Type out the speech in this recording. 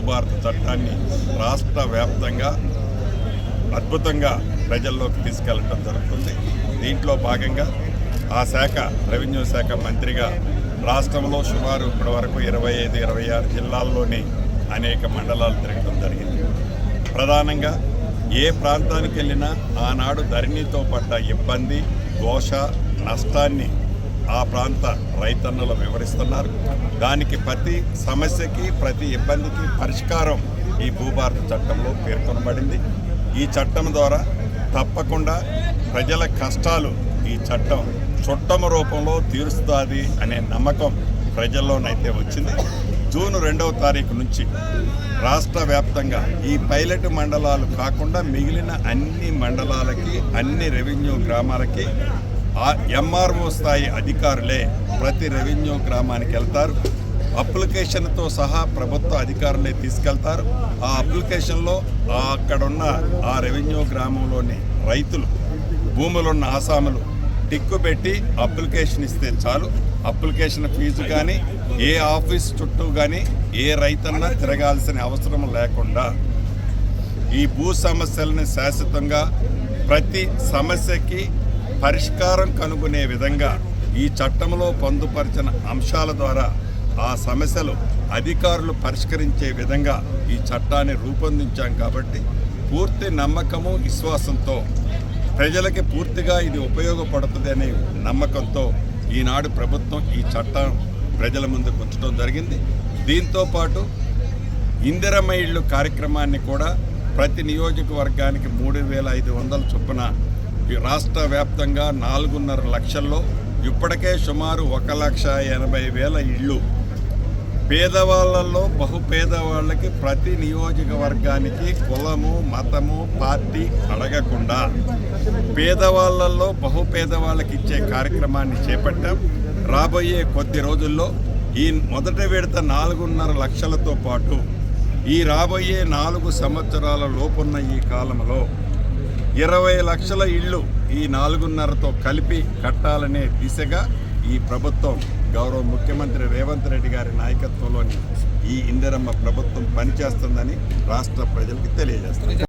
భూభారత చట్టాన్ని రాష్ట్ర వ్యాప్తంగా అద్భుతంగా ప్రజల్లోకి తీసుకెళ్లడం జరుగుతుంది. దీంట్లో భాగంగా ఆ శాఖ రెవెన్యూ శాఖ మంత్రిగా రాష్ట్రంలో సుమారు ఇప్పటి వరకు 25-26 జిల్లాల్లోని అనేక మండలాలు తిరగడం జరిగింది. ప్రధానంగా ఏ ప్రాంతానికి వెళ్ళినా ఆనాడు ధరణితో పడ్డ ఇబ్బంది, దోష, నష్టాన్ని ఆ ప్రాంత రైతన్నలు వివరిస్తున్నారు. దానికి ప్రతి సమస్యకి, ప్రతి ఇబ్బందికి పరిష్కారం ఈ భూభారత చట్టంలో పేర్కొనబడింది. ఈ చట్టం ద్వారా తప్పకుండా ప్రజల కష్టాలు ఈ చట్టం చుట్టమ రూపంలో తీరుస్తుంది అనే నమ్మకం ప్రజల్లోనైతే వచ్చింది. జూన్ 2వ తారీఖు నుంచి రాష్ట్ర వ్యాప్తంగా ఈ పైలట్ మండలాలు కాకుండా మిగిలిన అన్ని మండలాలకి, అన్ని రెవెన్యూ గ్రామాలకి ఎంఆర్ఓ స్థాయి అధికారులే ప్రతి రెవెన్యూ గ్రామానికి వెళ్తారు. అప్లికేషన్తో సహా ప్రభుత్వ అధికారులే తీసుకెళ్తారు. ఆ అప్లికేషన్లో అక్కడున్న ఆ రెవెన్యూ గ్రామంలోని రైతులు, భూములున్న ఆసాములు టిక్కు పెట్టి అప్లికేషన్ ఇస్తే చాలు. అప్లికేషన్ ఫీజు కానీ, ఏ ఆఫీస్ చుట్టూ కానీ ఏ రైతన్నా తిరగాల్సిన అవసరం లేకుండా ఈ భూ సమస్యలను శాశ్వతంగా ప్రతి సమస్యకి పరిష్కారం కనుగొనే విధంగా ఈ చట్టంలో పొందుపరిచిన అంశాల ద్వారా ఆ సమస్యలు అధికారులు పరిష్కరించే విధంగా ఈ చట్టాన్ని రూపొందించాం. కాబట్టి పూర్తి నమ్మకము, విశ్వాసంతో ప్రజలకి పూర్తిగా ఇది ఉపయోగపడుతుంది అనే నమ్మకంతో ఈనాడు ప్రభుత్వం ఈ చట్టం ప్రజల ముందుకు ఉంచడం జరిగింది. దీంతోపాటు ఇందిరమ్మ ఇళ్ళు కార్యక్రమాన్ని కూడా ప్రతి నియోజకవర్గానికి 3,500 చొప్పున రాష్ట్ర వ్యాప్తంగా 4.5 లక్షల్లో ఇప్పటికే సుమారు 1,80,000 ఇళ్ళు పేదవాళ్ళల్లో బహుపేదవాళ్ళకి ప్రతి నియోజకవర్గానికి కులము, మతము, పార్టీ అడగకుండా పేదవాళ్ళల్లో బహుపేదవాళ్ళకి ఇచ్చే కార్యక్రమాన్ని చేపట్టాం. రాబోయే కొద్ది రోజుల్లో ఈ మొదటి విడత 4.5 లక్షలతో పాటు ఈ రాబోయే 4 సంవత్సరాల లోపున్న ఈ కాలంలో 20 లక్షల ఇళ్ళు ఈ 4.5తో కలిపి కట్టాలనే దిశగా ఈ ప్రభుత్వం గౌరవ ముఖ్యమంత్రి రేవంత్ రెడ్డి గారి నాయకత్వంలోని ఈ ఇందిరమ్మ ప్రభుత్వం పనిచేస్తుందని రాష్ట్ర ప్రజలకు తెలియజేస్తుంది.